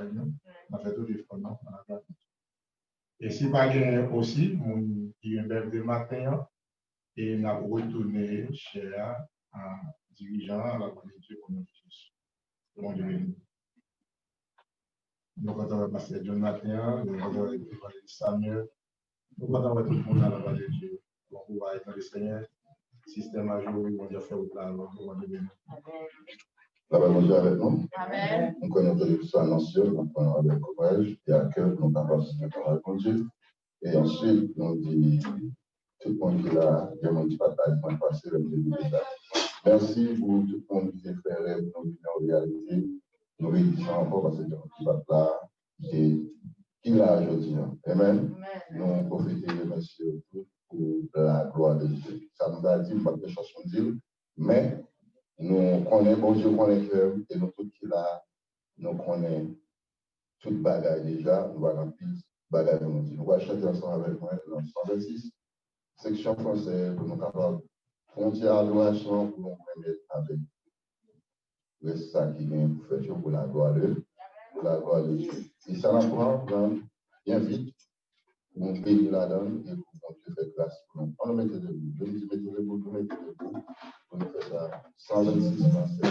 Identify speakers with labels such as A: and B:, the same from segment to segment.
A: avec nous. On a fait tout les fonds. Et si pas aussi, mon qui est un de matin, et on a retourné chez un dirigeant à la communauté communautaire. Bon Dieu. Nous avons passé John matin, nous avons Samuel, nous avons tout le monde à la vallée de Dieu. Donc, on va être dans le Seigneur, système à jour, on va faire au plan, on va devenir.
B: La parole de Dieu avec nous.
C: Amen.
B: Nous connaissons l'histoire ancienne, nous prenons avec courage et à cœur, nous avons signé la parole de Dieu. Et ensuite, nous disons, tout le monde qui est là, il y a mon petit partage, mon passé, le début de l'État. Merci pour tout le monde qui fait faire rêve, nous vivons en réalité. Nous réussissons encore parce que nous qui va là, qui l'a aujourd'hui. Amen. Nous profitons de merci pour la gloire de Dieu. Ça nous a dit, pas de chanson de Dieu, mais nous connaissons, bon Dieu connaît cœur, et nous tous qui là, nous connaissons toute bagaille déjà, nous allons remplir bagaille de mon Dieu. Nous allons chanter ensemble avec moi dans 126, section française, pour nous capables frontière adoration, pour nous remettre avec. C'est ça qui vient pour faire pour la gloire de Dieu. Et ça va prendre bien vite pour nous bénir la donne et pour Dieu faire grâce pour nous. On nous mettre debout. Je vous dis, mettez debout, vous mettez debout. On nous fait ça 126 français.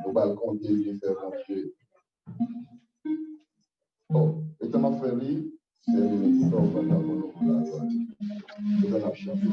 B: Nous allons compter Dieu faire mon Dieu. Bon, et comment faire lire, c'est une histoire pour la gloire de Dieu. Nous allons chanter.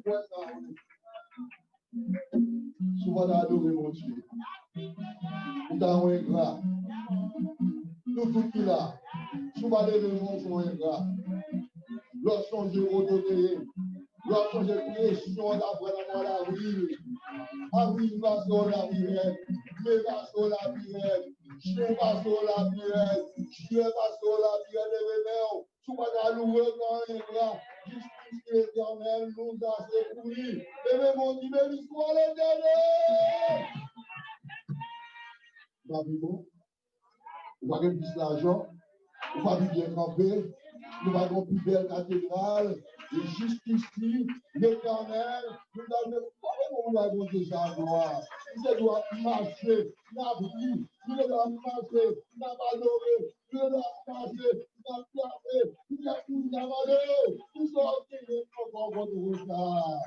C: vois ça. Souvent, d'adorer mon Dieu. Ou dans un gras. Tout qui là. Souvent, les gens sont ingrats. Lorsqu'on se redonne, lorsqu'on se pression d'après la vie. Ah oui, va sur la vie, mais va sur la vie, je va sur la vie, je va sur la vie, les souvent à louer quand il est là, justice éternelle nous a secouru. Et même on dit, mais l'histoire est dernière. Pas bon, on va gagner plus d'argent, on va bien camper, nous avons plus belle cathédrale, et jusqu'ici, l'éternel, nous avons déjà gloire. Nous devons marcher, n'abri, nous devons marcher, n'abandonner, nous devons marcher, n'abandonner, nous devons abandonner, nous sortir encore votre retard.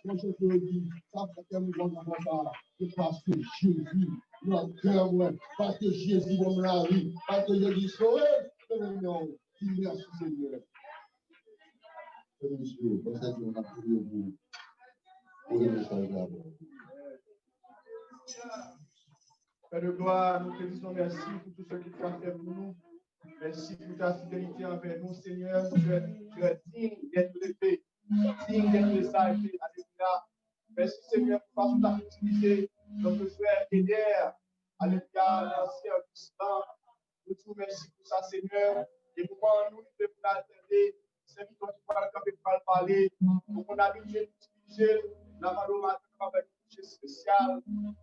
C: Moi, je te dis, ça fait que nous avons ça, c'est parce que Jésus, notre cœur, parce que Jésus dans la vie, parce que Jésus sauvé, non, merci Seigneur. Monsieur, pour cette journée, on a prié vous pour le message d'abord.
D: Père de gloire, nous te disons merci pour tout ce que tu as fait pour nous. Merci pour ta fidélité envers nous, Seigneur. Tu es digne d'être élevé, digne d'être exalté. Alléluia. Merci, Seigneur, pour façon d'activité, notre frère Eder. Alléluia, merci à Christ. Nous te remercions pour ça, Seigneur. Et pour nous, nous devons attendre. C'est toi qui parler, pour qu'on a habitué d'utiliser la parole avec une touche spéciale.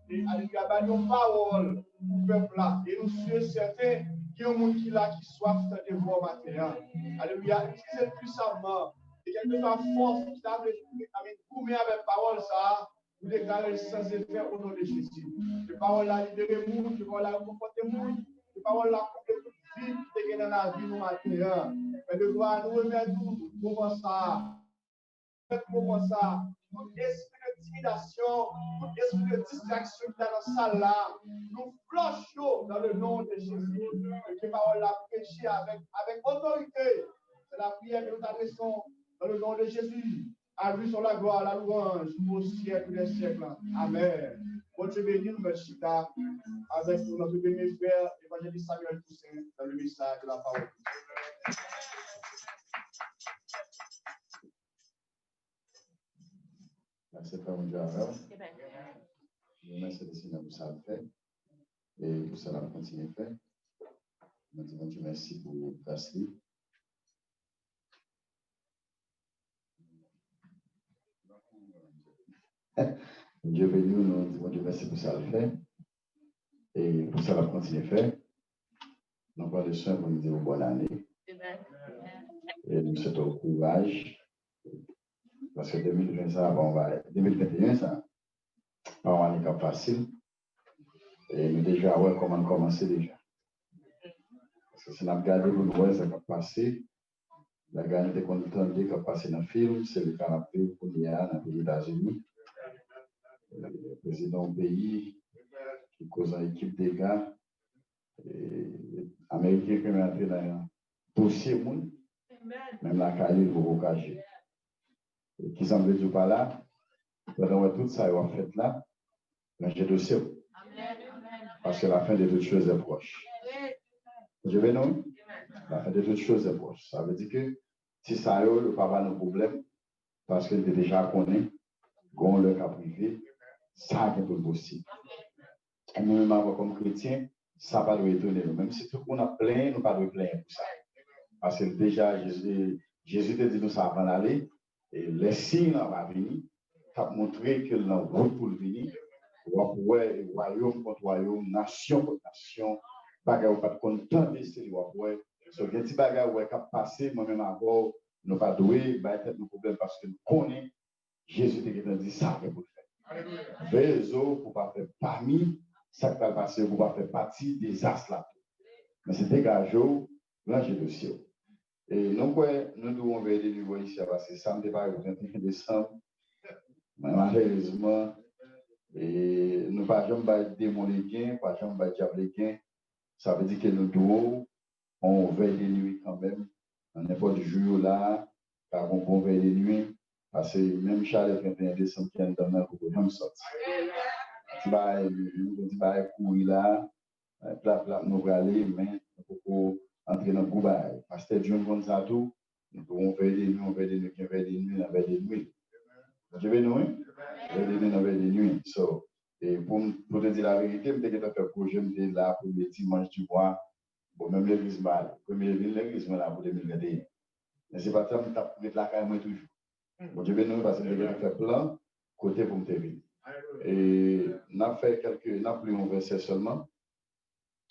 D: Et alléluia, nos paroles, peuple là. Et nous sommes certains qu'il y a un monde qui là qui soif de voir matin. Alléluia, utilisez puissamment. Et quelque part force qui t'a avec avec parole ça, vous déclarez sans effet au nom de Jésus. Les paroles là libérez vous, les paroles là comportez vous, les paroles là complètement vides qui dans la vie nous matin. Mais de gloire, nous remettons pour ça. Pour ça, tout esprit d'intimidation, tout esprit de distraction dans la salle là, nous flanchons dans le nom de Jésus. Que parole la prêcher avec autorité. C'est la prière que nous adressons dans le nom de Jésus. À lui sur la gloire, la louange, au siècle des siècles. Amen. Bon Dieu béni, nous merci avec notre béni frère, évangéliste Samuel Toussaint, dans le message de la parole.
B: Merci, Frère Moudiara. Je remercie le Seigneur pour ça fait. Et pour ça, on va continuer à faire. Nous disons Dieu merci pour grâce. Dieu béni, nous disons Dieu merci pour ça le fait. Et pour ça, on va continuer à faire. Nous avons le soin pour nous dire bonne année. Et nous souhaitons courage. Parce que 2020, ça, bon, 2021, ça, on est pas facile. Et nous déjà, ouais, comment commencer déjà. Parce que si on a regardé le noir, ça va passer. La gagne de content qui a passé dans le film, c'est le canapé pour y aller dans les États-Unis. Le président du pays qui cause une équipe de gars, américain qui est entré dans un dossier, même la Cali pour vocager. Qui semble dire par là, pendant tout ça, il va faire là, ranger le dossier. Parce que la fin de toutes choses est proche. Je vais non? La fin de toutes choses est proche. Ça veut dire que si ça y est, le papa n'a pas de problème, parce qu'il est déjà connu, qu'on le cas privé, ça est tout possible. Et nous-mêmes, comme chrétiens, ça va nous étonner. Même si tout le monde a plein, nous ne pas nous plaindre pour ça. Parce que déjà, Jésus te dit nous ça avant d'aller. Et les signes vont venir, ça montre que l'on route pour venir, royaume contre royaume, nation contre nation, bagarre pas content de ce que ce petit bagarre qui a passé, moi-même avant, nous pas doué, nos problèmes parce que nous connaissons Jésus qui a dit ça pour le faire. Veillez-vous pour ne pas faire parmi, ça qui va passer, pour ne pas faire partie des astres là. Mais c'est dégagé, là j'ai le ciel. Et nous devons veiller du voie ici parce que ça ne fait pas le 21 décembre. Mais malheureusement, nous ne pouvons pas démolir les gains, pas jamais diable les gains. Ça veut dire que nous devons on veille les nuits quand même. On n'est pas du jour là, car on veille les nuits. Parce que même Charles 21 décembre qui est dans le pour nous sortir. Tu vas courir là, plat, nous allons aller, mais pour entrer dans le groupe. Parce que Dieu nous ça tout, nous pouvons faire des nuits, on fait des nuits, on fait des nuits, on fait des nuits. Je vais nous, on fait des nuits, on fait des nuits. So, et pour te dire la vérité, je suis fait projet, je suis là pour le dimanche du mois, bon, même l'église mal, première ville, l'église là pour 2021. Mais c'est pas ça, je vais mettre la caille toujours. Bon, je vais nous, parce que je vais faire plein côté pour me tenir. Et on a fait quelques, on a pris un verset seulement.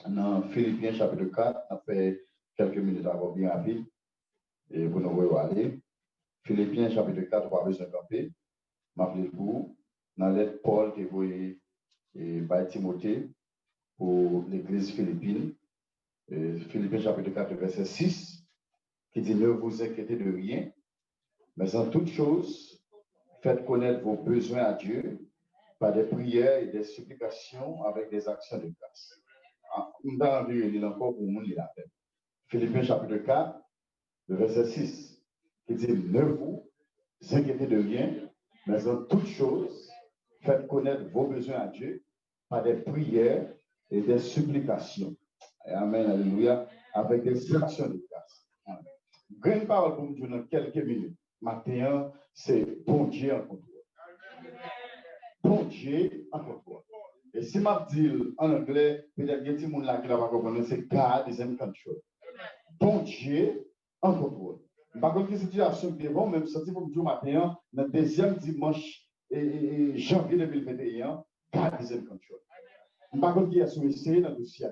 B: Dans Philippiens chapitre 4, on a fait quelques minutes avant bien rapide. Et pour nous aller. Philippiens chapitre 4, on va besoin de camper. M'appelez pour, dans lettre Paul qui voyait par Timothée pour l'église philippine. Philippiens chapitre 4, verset 6, qui dit ne vous inquiétez de rien, mais en toutes choses, faites connaître vos besoins à Dieu par des prières et des supplications avec des actions de grâce. On va en lire encore pour nous lire la tête. Philippiens chapitre 4, le verset 6, qui dit ne vous inquiétez de rien, mais en toutes choses, faites connaître vos besoins à Dieu par des prières et des supplications. Amen, alléluia, avec des actions de grâce. Grande parole pour nous dans quelques minutes. Matin, c'est bon Dieu en contrôle. Bon Dieu en contrôle. Et si je dis en anglais, peut-être que tout le monde là qui l'a pas compris, c'est God is in control. Bon Dieu en contrôle. Par contre, la situation qui est bonne, même sorti pour nous matin, dans le deuxième dimanche janvier 2021, God is in control. Par contre, qui est souhaité dans le dossier.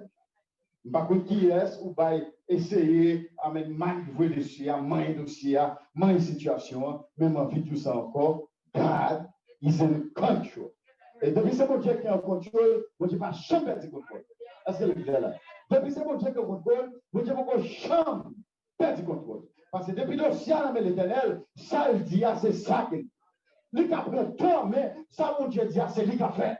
B: Par contre, qui est ou va essayer à manœuvrer le dossier, à manier le dossier, à manier la situation, même en vie tout ça encore, God is in control. Et depuis ce bon Dieu qui est en contrôle, bon Dieu ne va jamais perdre le contrôle. Est-ce que le là? Depuis ce bon Dieu qui est en contrôle, bon Dieu ne va jamais perdre le contrôle. Parce que depuis le ciel, l'éternel, ça il dit, c'est ça qu'il dit. Il a pris toi, mais ça mon Dieu dit, c'est lui qui a fait.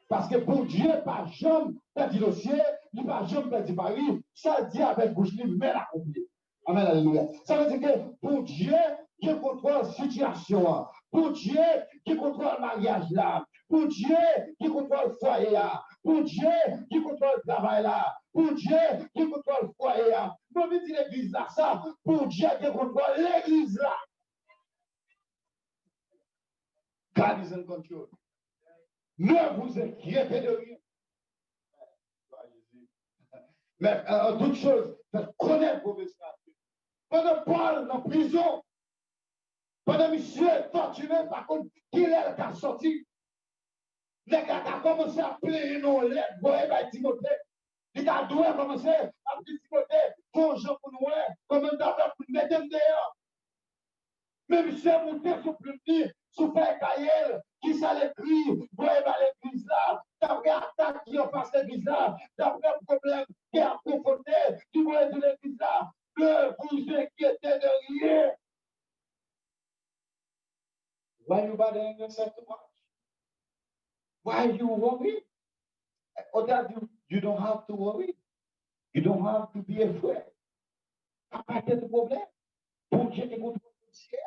B: Parce que pour Dieu, pas jamais perdre le ciel, il n'a jamais perdu Paris, ça il dit avec bouche libre, mais l'accompli. Amen, alléluia. Ça veut dire que pour Dieu, qui contrôle la situation, pour Dieu, qui contrôle le mariage là, pour Dieu, qui contrôle le foyer là, pour Dieu, qui contrôle le travail là, pour Dieu, qui contrôle le foyer là. Vous me dites l'église là, ça, pour Dieu, qui contrôle l'église là. God is in control. Ne vous inquiétez de rien. Mais en toute chose, faites connaître vos besoins. Pendant Paul en prison, pendant monsieur torturé, par contre, qui est qui a sorti? Les gars ont commencé à plaindre nos lettres, vous voyez, Timothée. Les gars doivent commencer à dire Timothée, ton Jean pour nous, comme un d'abord pour mettre dehors. Mais monsieur, vous êtes sur plus petit, sur Père Caïel, qui ça l'écrit, vous voyez, l'église là, d'après attaque qui en face l'église là, d'après problème qui a confronté, qui voyez de l'église là, ne vous inquiétez de rien. Why you bothering yourself too much? Why you worry? Or that you don't have to worry. You don't have to be afraid. Pas de problème. Pour Dieu qui contrôle le ciel.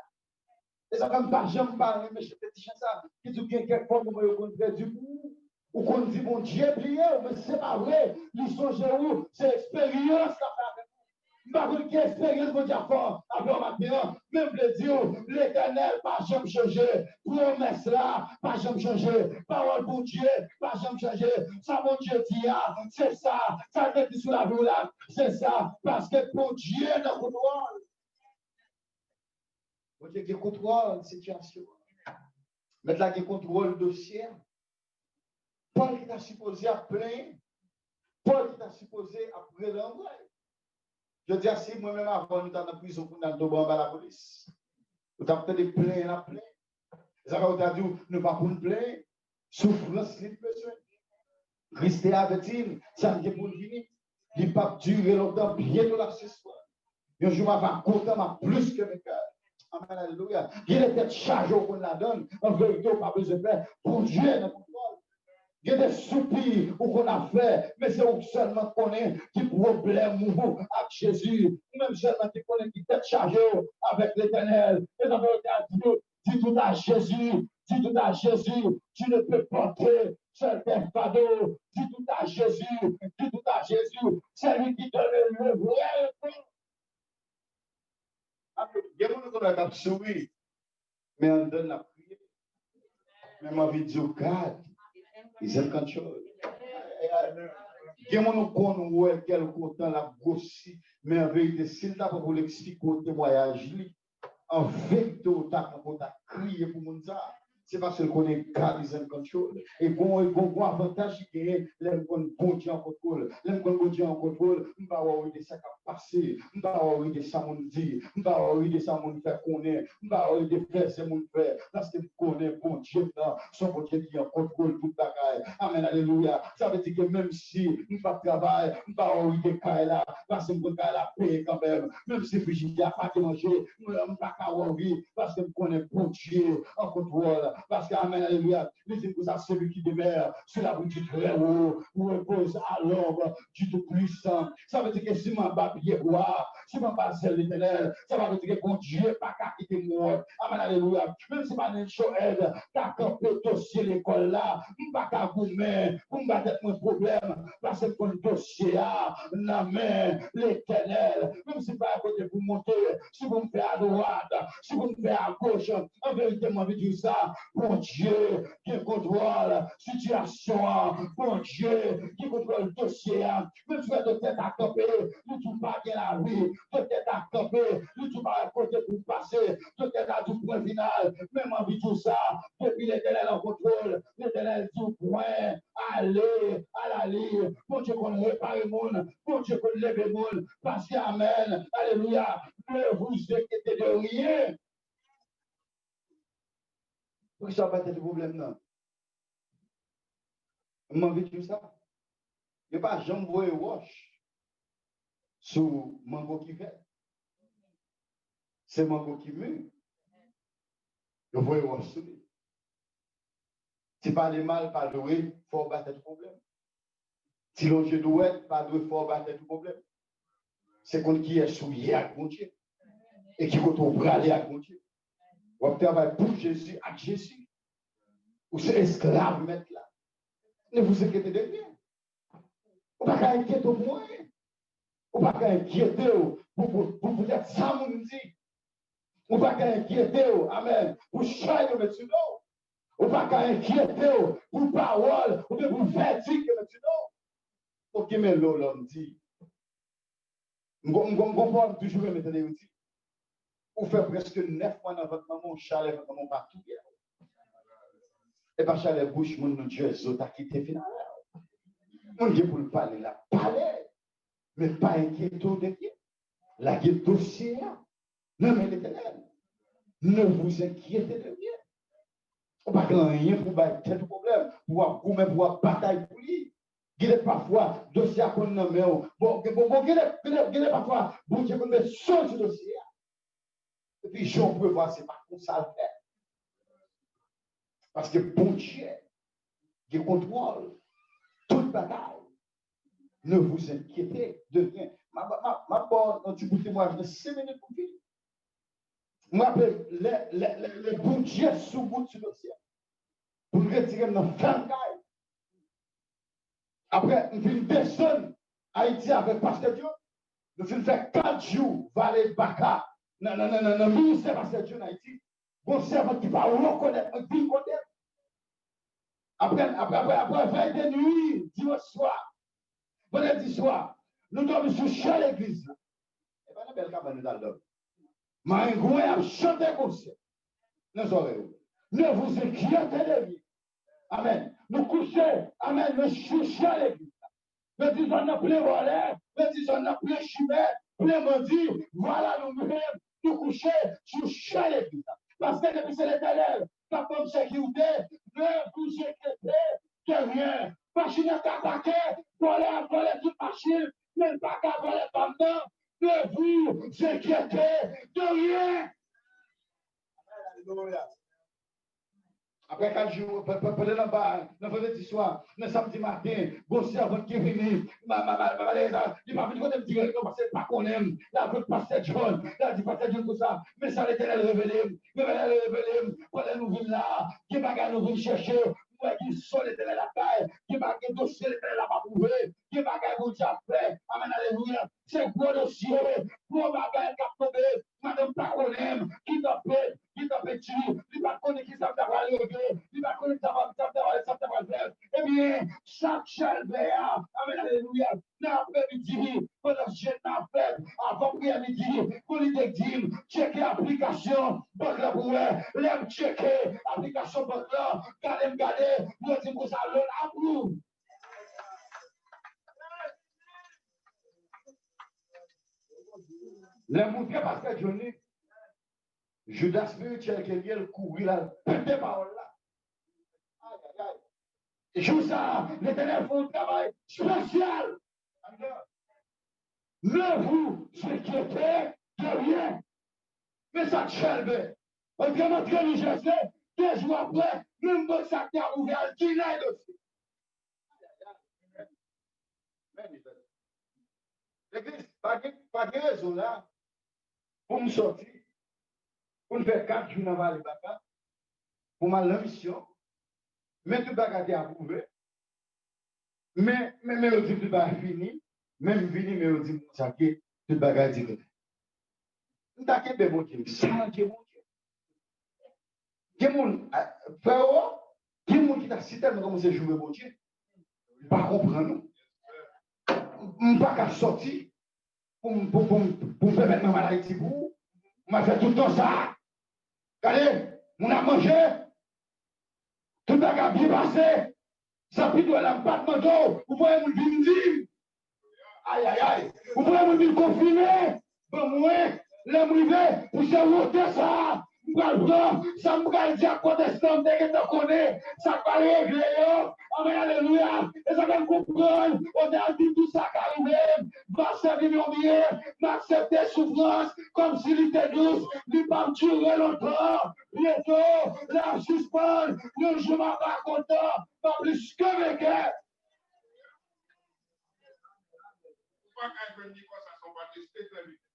B: Et ça comme pas jamais parler, mais je te dis ça. Qui dit que quelque fois vous rencontrez du coup, ou qu'on dit mon Dieu plié, mais c'est pas vrai. Ils sont chez vous, c'est expérience ça fait. Par contre, quelle expérience vous dire fort avant maintenant, même le Dieu, l'éternel, pas jamais changer, promesse là, pas jamais changer, parole pour Dieu, pas jamais changer, ça mon Dieu dit, c'est ça, ça te dit sur la vie là, c'est ça, parce que pour Dieu, nous contrôle. Pour Dieu qui contrôle la situation. Maintenant, qui contrôle le dossier. Paul qui t'a supposé à plaindre, Paul qui t'a supposé à prendre. Je dis à si moi-même avant, nous sommes en prison pour nous tomber en bas la police. Nous avons peut-être plaintes à plaindre. Ça va vous dire, nous ne pas pour nous plaindre. Souffrance, les besoins. Rester avec lui, ça ne pour venir. Il ne va pas durer longtemps, bientôt la ce soir. Un jour, je vais content, plus que mes cœurs. Amen, alléluia. Il est peut-être chargé au qu'on la donne. En vérité, pas besoin de faire. Pour Dieu, nous contrôle. Il y a des soupirs qu'on a fait, mais c'est où seulement qu'on est qui problème avec Jésus, même seulement qui connaît qui est chargé avec l'éternel. Et ça veut dire
C: dis tout à Jésus, dis tout à Jésus, tu ne peux porter seul tes fardeaux, dis tout à Jésus, dis tout à Jésus, c'est lui qui donne le vrai repos.
E: Il y a des gens qui ont souri, mais on donne la prière. Mais ma vie dit, God, is in control. Il y a des gens qui ont quelque temps la grossi, mais en vérité, s'il t'a pas pour l'expliquer au témoignage, en vérité, tu as crié pour mon ça. C'est parce qu'on est God is in control. Et qu'on a avantage qui est, l'on bon Dieu en contrôle. L'on bon Dieu en contrôle, on va avoir des ça qui a passé, on va avoir des ça mon dit, on va avoir des ça mon fait connaître, on va avoir des frères c'est mon frère. Parce que on connaît bon Dieu là, son bon Dieu qui en contrôle toute bagaille. Amen, alléluia. Ça veut dire que même si on va travailler, on va avoir des cas là, parce qu'on va la paix quand même. Même si Brigitte n'a pas manger, on va pas avoir parce qu'on connaît bon Dieu en contrôle. Parce qu'Amen, alléluia, les dit que ça, celui qui demeure sur la route du très haut, ou repose à l'ombre du Tout-Puissant. Ça veut dire que si mon bas pied boire, si mon bas celle l'éternel, ça veut dire que bon Dieu pas qu'à quitter moi. Amen, alléluia. Même si ma nègre Joël, t'as campé dossier l'école là, pas qu'à vous mettre, pour me battre mon problème, parce que le dossier a la main, l'éternel, même si pas à côté pour monter, si vous me faites à droite, si vous me faites à gauche, en vérité, moi, je dis ça. Bon Dieu qui contrôle la situation, bon Dieu qui contrôle le dossier, même si de tête à camper, nous tout pas bien la vie, de tête à camper, nous tout pas à côté pour passer, de tête à du point final, même en vie tout ça, depuis l'éternel en contrôle, l'éternel du point, aller, à la ligne, bon Dieu qu'on répare le monde, bon Dieu qu'on lève le monde, parce qu'Amen, alléluia, ne vous inquiétez de rien. Pour que ça pas de problème, non. Je m'en vais tout ça. Il n'y a pas jambon et wash sous mango qui fait. C'est mango qui mue. Je vois wash sous lui. Si pas les mal, pas doué, il faut battre le problème. Si l'on je doit pas doué, il faut battre le problème. C'est qu'on qui est souillé à Dieu et qui retrouve braler à Dieu. On travaille pour Jésus, à Jésus. Ou c'est esclave, maître là. Ne vous inquiétez de rien. On ne va pas inquiéter pour moi. On ne va pas inquiéter pour être ça, mon dit. On ne va pas inquiéter, amen, pour changer le médecin. On ne va pas inquiéter pour parole ou pour verdict le médecin. Pour qui met l'homme dit. On parle toujours de médecin. On fait presque 9 mois dans votre maman, chalet, votre maman partout. Et pas chalet bouche, mon Dieu, zot a quitté finalement. Mon Dieu pour le parler, la parler, mais pas inquiéter de rien. La guette dossier, non mais l'éternel. Ne vous inquiétez de rien. On ne va pas rien pour battre de problème, pour bataille pour lui. Il est parfois dossier à qu'on nomme. Bon, il est parfois, bon Dieu, qu'on met sur ce dossier. Et puis, j'en peux voir, c'est pas comme ça le fait. Parce que bon Dieu, qui contrôle toute bataille. Ne vous inquiétez de rien. Ma bonne, tu peux témoigner de 5 minutes pour finir. Je m'appelle les bon Dieu sous bout sur le ciel. Pour me retirer dans le fangaille. Après, nous finissons descendre Haïti avec Pasteur Dieu. Nous finissons faire 4 jours, Vallée Baka. Non, ministère Pasteur Dieu en Haïti. Bon servant qui va reconnaître, un vie connaître. Après, veille de nuit, dimanche soir, vendredi soir, nous sommes sur chaque l'église. Et bien, la belle cabane dans l'homme. Maringoué a chanté comme ça. Nous oreilles. Ne vous inquiétez de rien. Amen. Nous couchons, amen, nous chouchons à l'église. Nous disons, on a plein volet, nous disons, on a plein chimère, plein bandit. Voilà nous-mêmes, nous couchons sur chaque l'église. Parce que depuis c'est l'éternel, la bonne sécurité, ne vous inquiétez de rien. Machine à attaquer, voler toute machine, même pas qu'à voler pendant, ne vous inquiétez de rien. Après 4 jours, dans vendredi soir, dans samedi matin, bon servant qui est venu, il m'a venu me dire que c'est pas qu'on aime, la veut passer John, la dit passer John tout ça, mais ça l'éternel révélé, pendant nous venons là, qui bagarre nous venons chercher, moi qui sont l'éternel la taille, qui bagarre dossier l'éternel la pas prouvé, qui bagarre vous déjà fait, amen, alléluia, c'est gros dossier, gros bagarre qui a tombé, madame pas qu'on aime, qui t'a fait, il va connaître qui ça va régler, il va connaître ça va faire. Eh bien, chaque chalbert, amen, alléluia, n'a pas midi, pendant que j'ai n'a fait, avant prière midi, pour lui dire, checker l'application, banque la brouette, l'aime checker l'application banque là, garder, nous disons que ça l'on approuve. Le montrer parce que Johnny, Judas spirituel qui vient courir là, des paroles là. Aïe, aïe, aïe. Joue ça, l'éternel fait un travail spécial. Ne vous inquiétez de rien. Mais ça chelbe. On vient montrer le geste, 2 jours après, même bon ça qui a ouvert, qui l'aide aussi. L'église, pas de raison là, pour me sortir. Pour nous faire 4 jours dans la vallée Baka, pour ma mission, mais tout bagage est approuvé. Mais on dit tout bagage fini, même fini, mais on dit que tout bagage est dit. Nous avons des bon Dieu, sans Dieu, mon Dieu. Qui mon frère, qui mon qui t'a cité, mais comment c'est jouer mon Dieu? Pas comprendre. Je pas qu'à sortir pour faire mettre ma maladie pour vous. On fait tout le temps ça. Regardez, on a mangé, tout a bien passé, ça peut doit la patte moto, vous voyez mon vin. Aïe, aïe, aïe, vous voyez mon vin confiné, bon, moi, le privé, pour se voter ça, ça me va dire protestant, dès que tu connais, ça va régler, amen, alléluia, et ça va comprendre, on a dit tout ça qui arrive, va servir mon bien, m'accepter souffrance, comme s'il était douce, il ne va pas durer longtemps, bientôt, la suspendre, le je m'en vais content, pas plus que mes cœurs.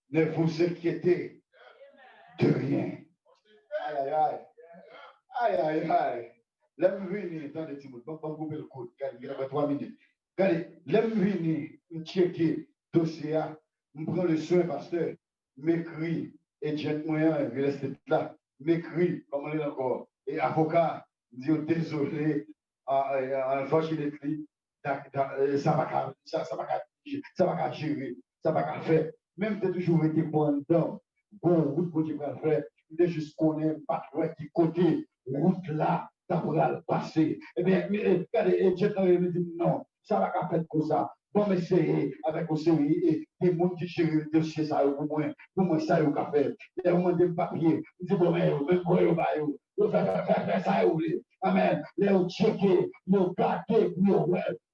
E: Ne vous inquiétez de rien. Aïe, aïe, aïe. Aïe, aïe, aïe. L'aime venir, attendez, Timothée, pas couper le code, il y a 3 minutes. Regardez, l'aime venir, checker le dossier, je prends le soin, pasteur, m'écrit, et j'ai moyen, je reste là, m'écrit, comment on est encore, et avocat, dit désolé, en fois qu'il écrit, ça va gérer, ça va faire. Même si tu as toujours été bon dedans, bon, route que tu vas faire, tu juste connais pas qui côté, route là, ça pourra le passer. Eh bien, regardez, j'ai dit non, ça va pas faire comme ça. Bon, mais c'est avec aussi et des gens qui gèrent le dossier, ça pour moi, ça va faire. Et on demande des papiers, on dit bon, mais on va faire ça, amen. Les checker, les garder,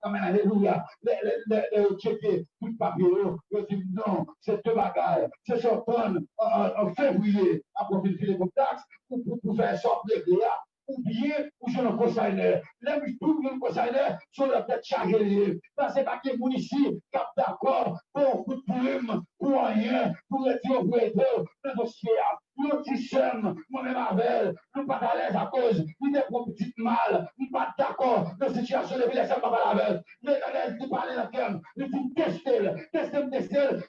E: amen, alléluia. Les checker, tout papier, ils disent non, c'est deux bagages. C'est sorti en février, après une filet de taxe, pour faire sortir les gars. Ou bien, ou je ne conseille les tout le conseiller sur la tête chargée. Parce que pas que les ici, cap d'accord, pour coup de plume, pour rien, pour le dire au prêteur, le dossier, nous sommes, moi-même avec, nous pas à l'aise à cause, nous avons un petit mal, nous pas d'accord, dans cette situation de vie, laissez pas la veille. Mais quand elle dit parler dans le terme, nous dit tester,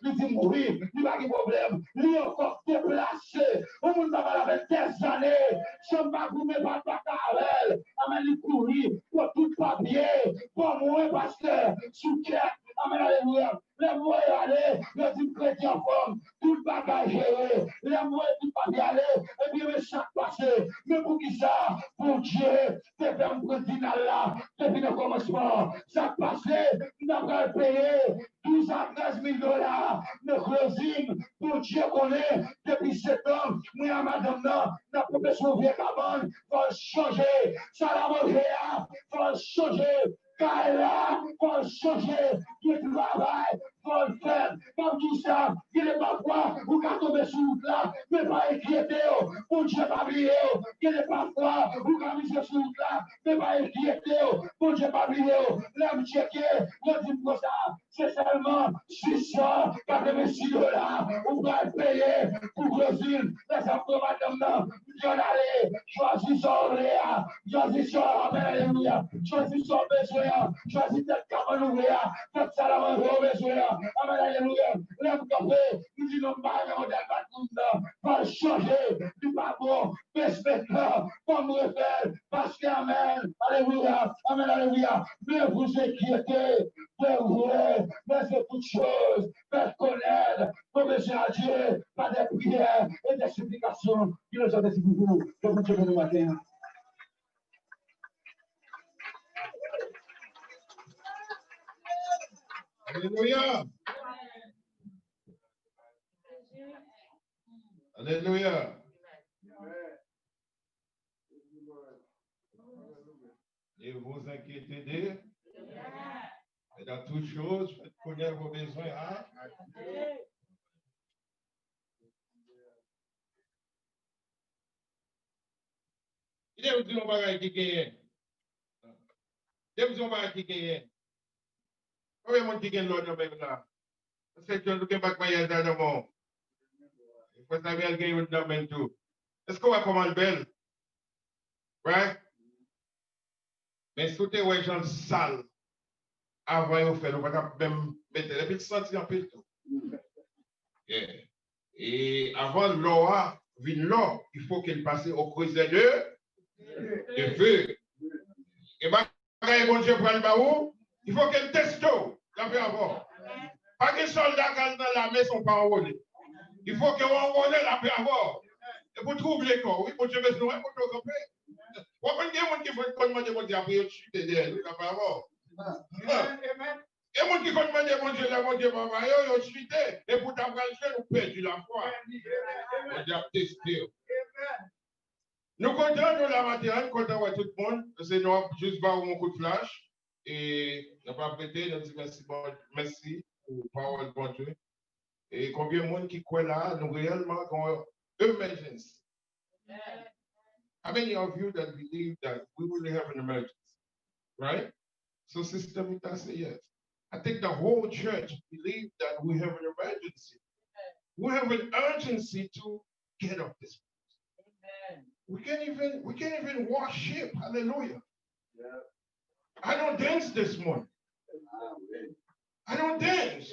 E: nous dit mourir, nous pas de problème, nous encore déplacé, on ne va pas la veille des années, je ne vais pas vous mettre pas avec, amen, nous courir, pour tout papier, pour moi, pasteur, sous terre, amen, alléluia. Les moyens aller, les types chrétiens en forme, tout le bagage géré, les moyens du pas y aller, et bien, mais chaque passé, mais pour qui ça, pour Dieu, c'est faire un continent là, depuis le commencement, chaque passé, nous avons payé 12 à 13 000 $, de closing, pour Dieu qu'on est, depuis 7 ans, moi, à madame, la profession vieille cabane, faut changer, ça la manger, faut changer. Kaila, faut changer de travail, faut le faire. Comme tout ça, il est parfois, vous pouvez tomber sur route là, mais pas inquiéter, pour Dieu pas oublier, que
C: que les pasteurs, ou quand ils sont là, mais pas inquiéter, bon Dieu, pas oublier, l'homme checker, l'homme dit pour ça, c'est seulement 686 $, on va payer pour Brésil, les enfants, madame, j'en allais, choisis son réa, choisis son, alléluia, choisis son besoin, choisis tel camarade ouvrier, faites ça la main au besoin, amen, alléluia, l'homme capé, nous disons, pas, on n'a pas changer, du pas bon, maintenant, comme refaire, parce qu'amen, alléluia, amen, alléluia, mais vous inquiétez, mais c'est toute chose, faites connaître, promettez à Dieu, par des prières et des supplications, qui nous ont dit pour vous, que vous devez le matin.
F: Alléluia. Alléluia. Et vous inquiétez d'eux. Et dans toutes choses, faites connaître vos besoins. Hein? Il est dit on va qui gagne. Il est dit on va qui gagne. Combien de gens qui gagnent l'autre même là? C'est que nous ne pas croire dans le monde. Il faut savoir qu'il y a une même tout. Est-ce qu'on va commander belle? Right? Mais si tu es un gens sale, avant de faire, on va même mettre les petits sentiments en plus tout. Et avant l'eau, l'eau, il faut qu'elle passe au creuset de feu. Et bien, quand bon Dieu prend le baou, il faut qu'elle teste tout. La paix avant. Pas que les soldats qui sont dans la maison pas enrôlés. Il faut qu'on enrôle la paix avant. Et pour trouver les corps, oui, pour Dieu besoin, pour te camper. Pourquoi il y a des gens qui font demander mon Dieu après chuter derrière, la paix avant. Il y a des gens qui font demander mon Dieu, papa, yo chuter. Et pour t'apprendre, nous perdons la foi. On doit tester. Nous comptons de la matière, nous comptons à tout le monde. C'est nous juste voir mon coup de flash. Et nous pas prêter, nous disons merci pour parole de Dieu. Et combien de monde qui croit là, nous réellement avons une emergency. How many of you that believe that we will have an emergency? Right? So Sister Mita say yes. I think the whole church believes that we have an emergency. We have an urgency to get off this place. We can't even worship. Hallelujah. Yeah. I don't dance this morning. I don't dance.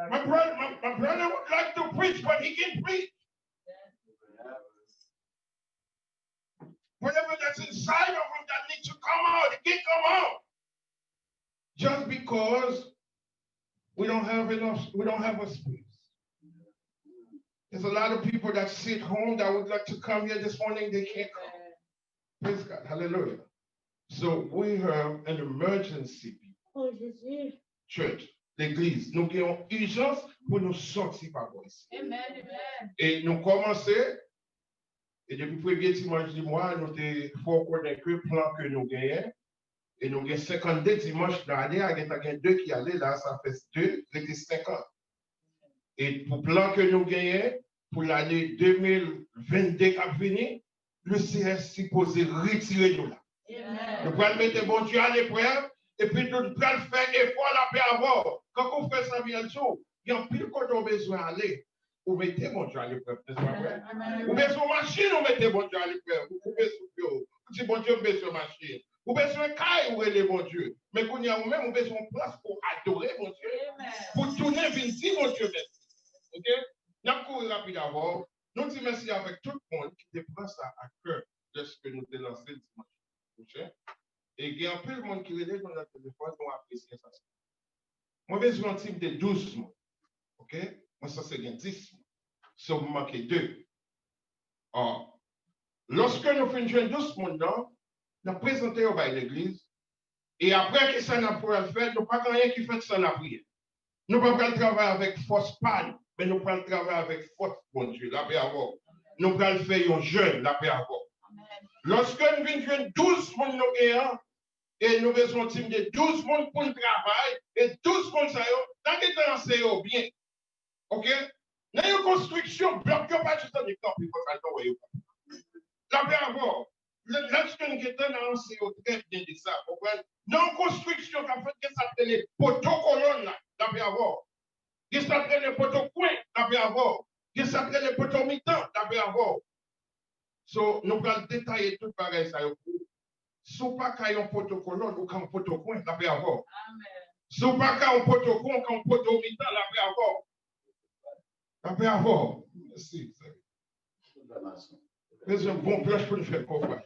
F: My brother would like to preach, but he can't preach. Whatever that's inside of him that needs to come out, it can't come out. Just because we don't have a space. There's a lot of people that sit home that would like to come here this morning, they can't come. Praise God. Hallelujah. So we have an emergency. Church, l'église, nous avons urgence pour nous sortir par voice. Et nous commençons, et depuis le premier dimanche du mois, nous avons connaître le plan que nous gagnons. Et nous avons 52 dimanches dans l'année, il y a 2 qui allaient là, ça fait 2, c'était 50. Et pour le plan que nous gagnons, pour l'année 2022 qui a fini, le CS est supposé retirer nous là. Nous pouvons mettre bon Dieu à l'épreuve et puis nous pouvons faire effort la paix avant. Quand on fait ça bien sûr, il y a pile qu'on a besoin d'aller. Vous mettez bon Dieu à l'épreuve, n'est-ce pas vrai? Vous mettez une machine, vous mettez bon Dieu à l'épreuve. Vous pouvez vous dites bon Dieu, vous mettez une machine. Vous besoin de caille, vous allez bon Dieu. Mais qu'on y a vous-même, vous besoin de place pour adorer bon Dieu. Pour tourner, venir dire bon Dieu merci. Ok? Nous allons courir rapide d'abord. Nous disons merci avec tout le monde qui prend ça à cœur de ce que nous avons lancé le dimanche. Et il y a un peu de monde qui relève dans notre téléphone pour apprécier ça. Moi, j'ai besoin d'un type de 12 mois. OK? Moi, ça, c'est bien 10 mois. Ça, vous manquez 2. Or, lorsque nous finissons 12 mois, nous présentons à l'église. Et après que ça n'a pas fait, nous pas rien qui fait ça la prière. Nous ne pouvons pas travailler avec force panne, mais nous pouvons travailler avec force, bon Dieu, la paix avoir. Nous pouvons faire un jeûne, la paix avoir. Lorsque nous venons 12 personnes et nous avons un team de 12 personnes pour le travail, et 12 personnes, dans les temps, bien. OK? Dans une construction, bloc, pas juste des camps, il faut faire La paix avant. Lorsque nous avons très bien dit ça, non construction qu'a fait que ça s'appelle les poteaux colonnes, la paix avant. Que ça s'appelle les poteaux coins, la paix avant. Que ça s'appelle les poteaux mi-temps, la paix avant. So, nous allons détailler tout pareil ça. Si vous n'avez pas un poteau colonne ou un poteau coin, la paix avant. Si vous n'avez pas un poteau coin ou un poteau mi-temps, la paix avant. La paix avant. Merci. C'est un bon plan pour nous faire confiance.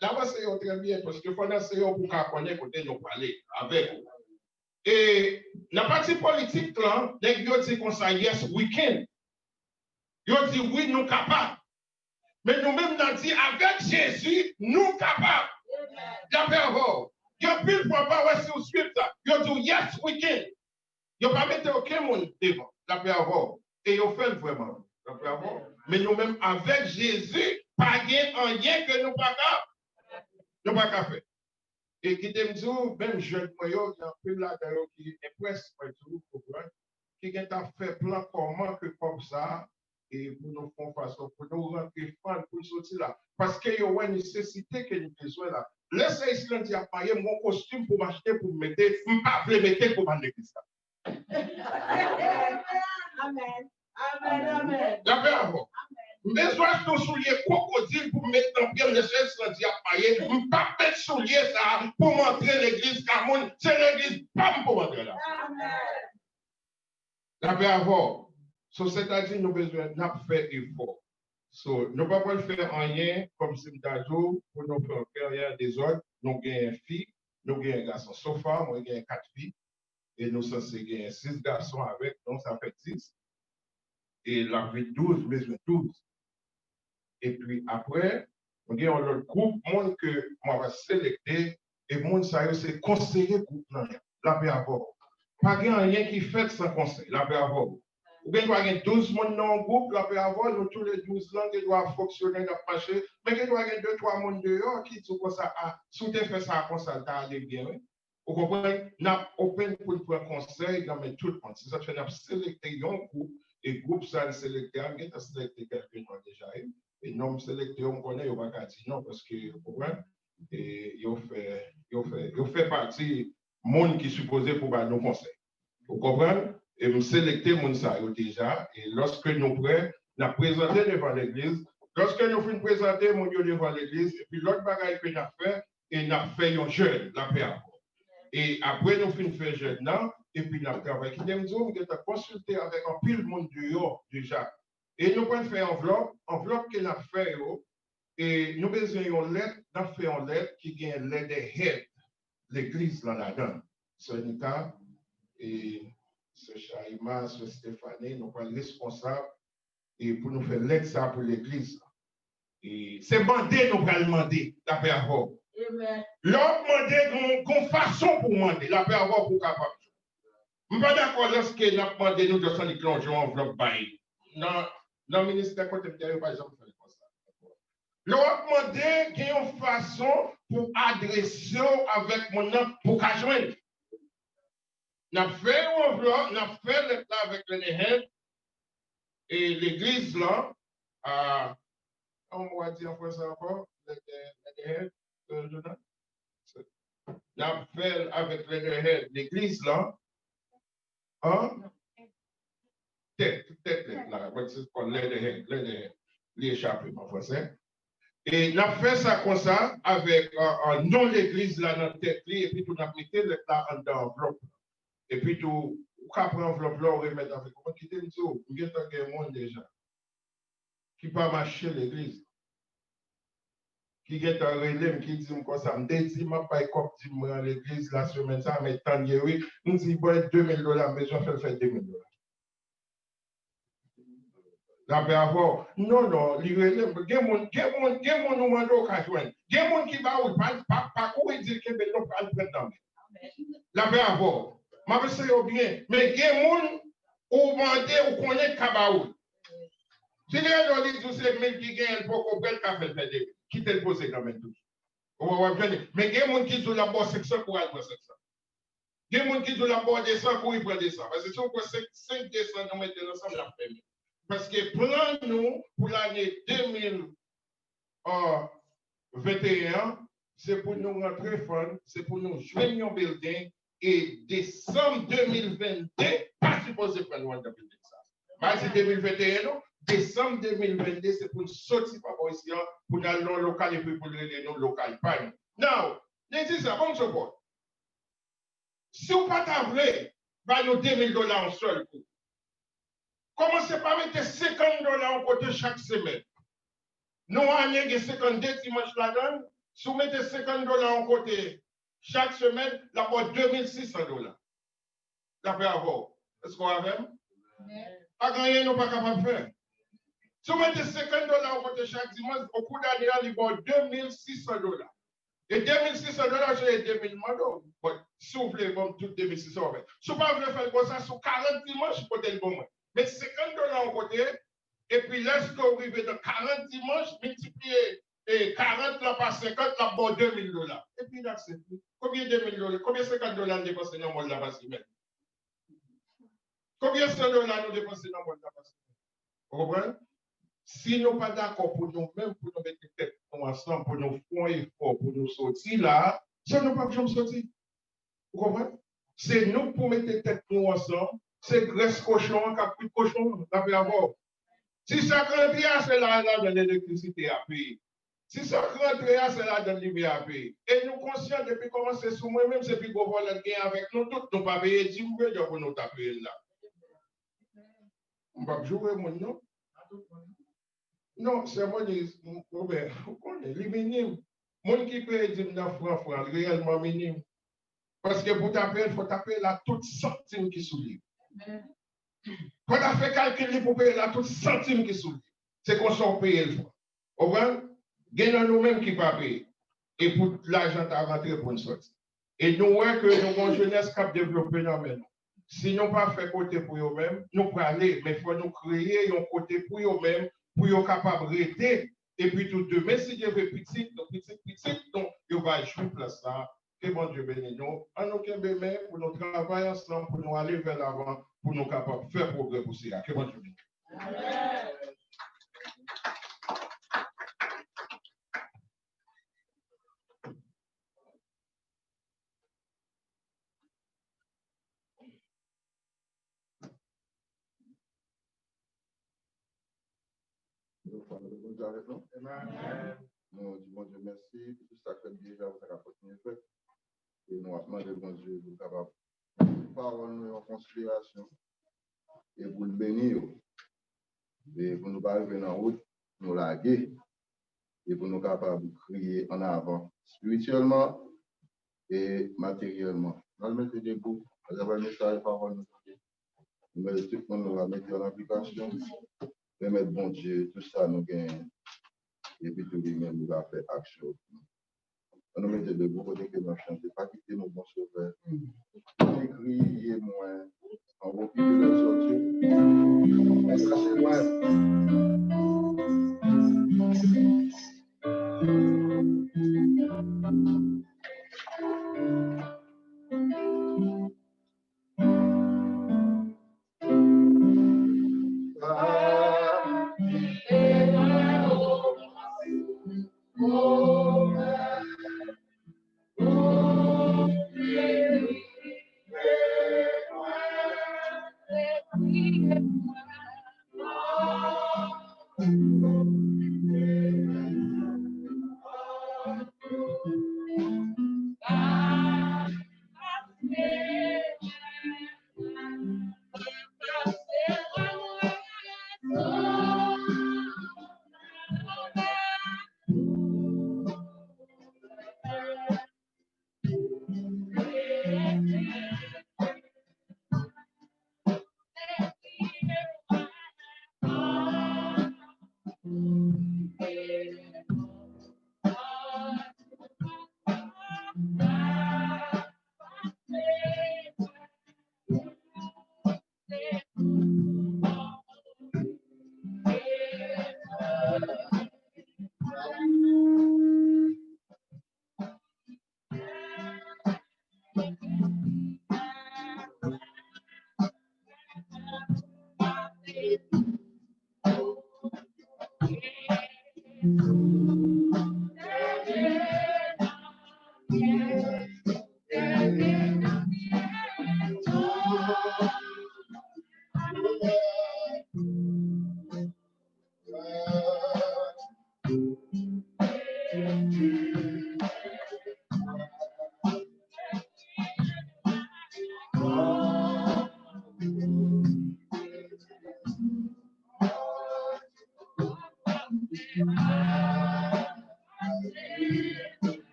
F: Là-bas, c'est très bien parce que pendant c'est pour qu'on connaisse côté nous parler avec vous. Et la partie politique, là, ils disent comme ça, yes, we can. Ils disent oui, nous capables. Mais nous-mêmes, nous disons avec Jésus, nous capables. D'abord, il y a plus de fois si vous suivez ça. Ils disent yes, we can. Ils ne pas mettre aucun monde devant. D'abord. Et ils fait vraiment. D'abord. Mais nous-mêmes, avec Jésus, pas rien que nous pas capables. Nous pas capables. Et qui te dit, même jeune moyen, il y a un peu là qui est presque qui a fait plan comment que comme ça, et pour nous faire façon, pour nous rentrer fan, pour sortir là. Parce qu'il y a une nécessité que nous avons besoin là. Laissez Island y a payé mon costume pour m'acheter, pour me mettre, je ne pas le mettre pour m'en l'église.
G: Amen. Amen. Amen.
F: D'accord. Mais soit je te soulier crocodile pour mettre dans pied le chef sans dire payer, je ne pas mettre soulier ça pour montrer l'église Cameroun, c'est l'église pas pour montrer là. D'accord. C'est-à-dire nous besoin de faire effort. So, nous ne pouvons pas faire rien comme si nous avons pour nous faire carrière des autres. Nous avons une fille, nous avons un garçon. Sofa, moi j'ai 4 filles et nous sommes 6 garçons avec, donc ça fait 10. Et la vie 12, besoin 12. Et puis après, on a un autre groupe, monde que moi va sélecter, et monde ça c'est conseiller groupe la paix à bord. Pas rien qui fait sans conseil, la paix à bord. Ou bien il doit y avoir 12 monde dans un groupe, la paix à bord, nous tous les 12 langues qui doivent fonctionner, doivent marcher, mais il doit y avoir 2-3 monde dehors qui disent comme ça, ah, si tu fais ça comme ça, tu allé bien. Vous comprenez? Nous avons open pour prendre conseil dans tout le monde. C'est ça que nous avons sélecté un groupe, et le groupe ça a sélecté, on a sélecté quelqu'un déjà. Et non sélecté, on connaît, on va pas dire non, parce que, vous comprenez? Et il fait partie du monde qui est supposé pour nous conseiller. Vous comprenez? Et nous sélectons mon ça déjà. Et lorsque nous prêts, nous présentons devant l'église. Lorsque nous finissons présenter mon Dieu devant l'église, et puis l'autre bagaille que nous avons fait, et nous avons fait un jeûne, la paix. Et après, nous finissons faire jeûne, et puis nous avons travaillé. Nous avons consulté avec un pile monde dehors déjà. Et nous avons fait enveloppe que nous avons fait, et nous avons besoin d'une lettre, nous avons fait une lettre qui est une lettre de head, l'église là-dedans. Ce Nika et ce Chaïma, ce Stéphanie, nous sommes responsables et pour nous faire lettre ça pour l'église. Et c'est demander, nous allons demander la paix à vous. L'autre demander une façon pour demander la paix à vous pour capable. Je ne suis pas d'accord lorsque nous demandons nous de s'en déclencher en enveloppe bail. Non, le ministère de côté de par exemple, fait comme ça. L'autre demander une façon pour adresser avec mon nom pour qu'à joindre. Nous avons fait une enveloppe, nous avons fait le plan avec le Néhel et l'église là, on va dire en français encore, le Néhel, Jonathan. Nous avons fait avec le Néhel l'église là, tête là, c'est pour l'échappée en français. Et nous avons fait ça comme ça, avec un nom l'église là dans tête, et puis tout avons mis le plan dans l'enveloppe. Et puis tout, après l'enveloppe là, on remet avec comment quitter le zoo, il y a un monde déjà qui pas marcher l'église. Qui est un relais qui dit comme ça, me dit, ma pas comme dit moi l'église la semaine ça, mais tant que oui, nous dit bon $2,000, mais je fais $2,000. La paix avoir. Non, les relais, il y a mon numéro qu'à joindre. Il y a mon qui va ou pas courir dire que nous pas le prendre. La paix avoir. Ma c'est bien, mais il y a des gens qui vendent ou connaissent Kabaoul. Si les gens disent que c'est même qui gagne pour qu'on peut le café, qui te le pose quand même tout. Mais il y a des gens qui disent la bourse 600 pour aller pour 700. Il y a des gens qui disent la bourse 200 pour y prendre 200. Parce que si on prend 5 200, nous mettons ensemble la famille. Parce que plan nous pour l'année 2021, c'est pour nous rentrer fond, c'est pour nous joindre un building et décembre 2022, pas supposé faire loin de building ça. Mais c'est 2021, non? Décembre 2022, c'est pour sortir par ici, pour aller dans le local et puis pour les non local. Now, dis ça, bon support. Si vous pas t'avouer, va nous $2,000 en seul coup. Commencez par mettre $50 en côté chaque semaine. Nous, on a 52 dimanches là-dedans. Si vous mettez $50 en côté chaque semaine, là, pour $2,600. La peut avoir. Est-ce qu'on a même? Pas gagner, nous pas capable de faire. Si vous mettez $50 en côté chaque dimanche, au cours d'année, il va $2,600. Et $2,600, c'est $2,000. Si vous voulez, bon, tout $2,600. Si vous ne voulez pas faire comme ça, sur 40 dimanches, vous pouvez le bon. Mais $50 en côté, et puis lorsque vous arrivez dans 40 dimanches, multipliez 40 là par 50, là, bon, $2,000. Et puis là, c'est tout. Combien $2,000? Combien $50 dépensés dans le monde là-bas? Combien $100 nous dépensons dans le monde là-bas? Vous comprenez? Si nous pas d'accord pour nous-mêmes, pour nous mettre tête ensemble, pour nous faire effort, pour nous sortir là, ça nous pas besoin de sortir. Vous comprenez? C'est nous pour mettre tête nous ensemble, c'est graisse cochon, capri cochon, ça peut avoir. Si ça rentre, c'est là dans l'électricité à payer. Si ça rentre, c'est là dans le lumière à payer. Et nous conscients depuis commencer sous moi-même, c'est plus qu'on va le avec nous tous, nous pas payer 10 000 pour nous taper là. On va jouer mon nom. Non, c'est moi qui est minime. Mon qui paye 19 francs, réellement minime. Parce que pour taper, il faut taper la toute centime qui souligne. Quand on fait calculer pour payer la toute centime qui souligne, c'est qu'on s'en paye le fois. Au revoir, gagnons nous-mêmes qui ne pas payer. Et pour l'argent à rentrer pour une sortie. Et nous voyons que nous avons une jeunesse qui a développé dans nous. Si nous pas fait côté pour eux-mêmes, nous pouvons aller, mais il faut nous créer un côté pour eux-mêmes, pour être capable de rester. Et puis tout demain, si Dieu veut petit, donc il va jouer place là. Que bon Dieu bénisse nous. En aucun bénin, pour nous travailler ensemble, pour nous aller vers l'avant, pour nous capables de faire progrès pour cela. Que bon Dieu bénisse.
B: Nous disons bon Dieu merci pour tout ça que déjà vous avez continué de faire. Et nous avons demandé bon Dieu de capable parole en considération et pour le bénir. Et pour nous pas arriver en route, nous laguer et pour nous capables de crier en avant spirituellement et matériellement. Nous allons mettre des bouts, nous allons mettre les paroles, nous mettons tout le monde, nous allons mettre en application. Remettre bon Dieu, tout ça nous gagne. Et puis tout le monde nous va faire action. On nous met de beaucoup de que nous chantons, pas quitter nos bons sauveurs. Criez moins, on va quitter le sortir. Mais ça c'est loin.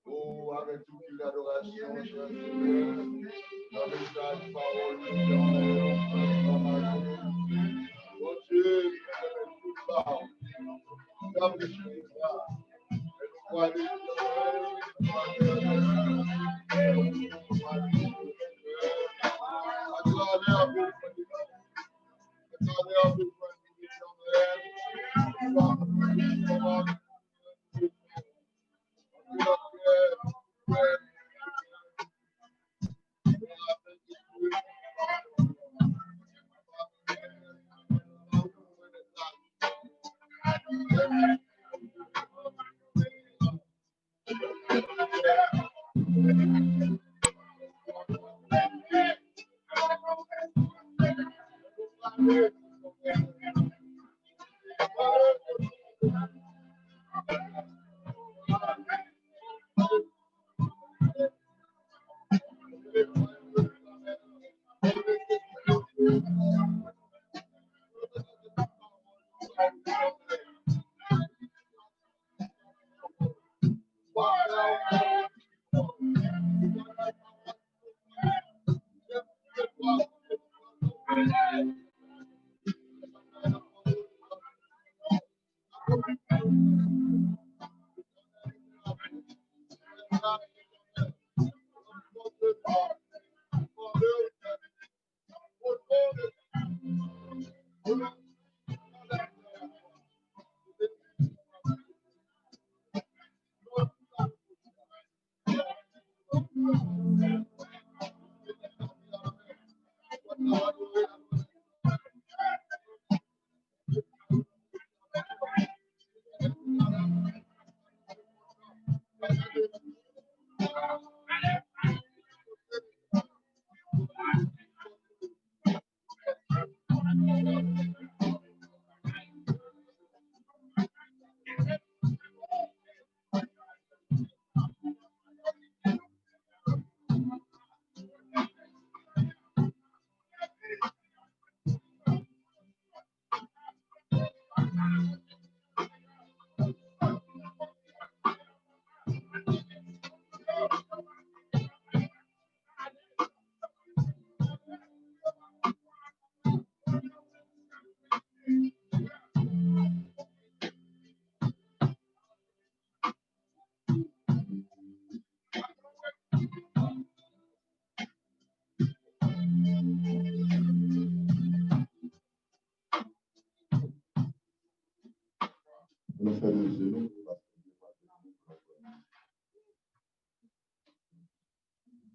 C: Oh, avec tout qui l'adoration, cher Seigneur, dans les sages paroles, mon Dieu, tout ça, dans les choses, et nous croyons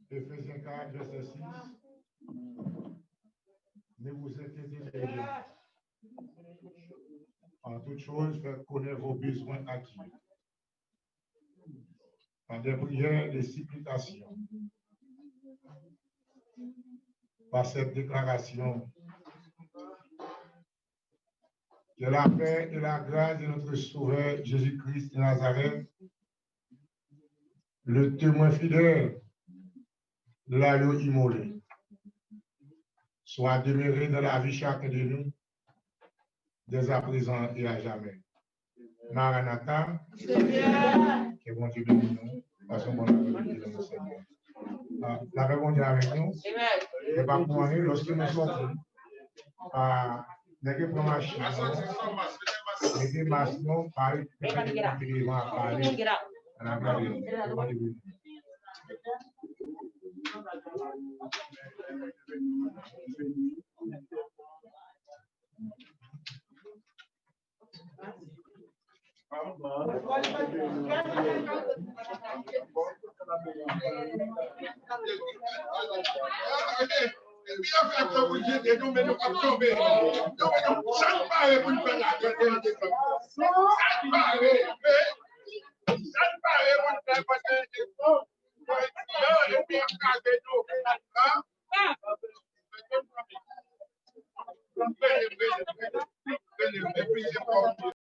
A: Éphésiens 4, verset 6. Ne vous inquiétez pas. En toute chose, faites connaître vos besoins à Dieu. En des prières, des supplications. Par cette déclaration, que la paix et la grâce de notre Sauveur Jésus-Christ de Nazareth, le témoin fidèle, l'agneau immolé, soit demeuré dans la vie chacun de nous, dès à présent et à jamais. Maranatha, que bon Dieu bénisse nous, passons bon après-midi dans le Seigneur. La réponse est avec nous. Et par contre, lorsque nous sortons, n'est-ce pas machine, n'est-ce pas machine, pareil, peut-être à parler, à la galerie.
F: Bien fait que vous dites, nous, mais nous pas tomber. Nous, ça ne paraît pour nous faire la vérité. Ça ne paraît pour nous faire la vérité.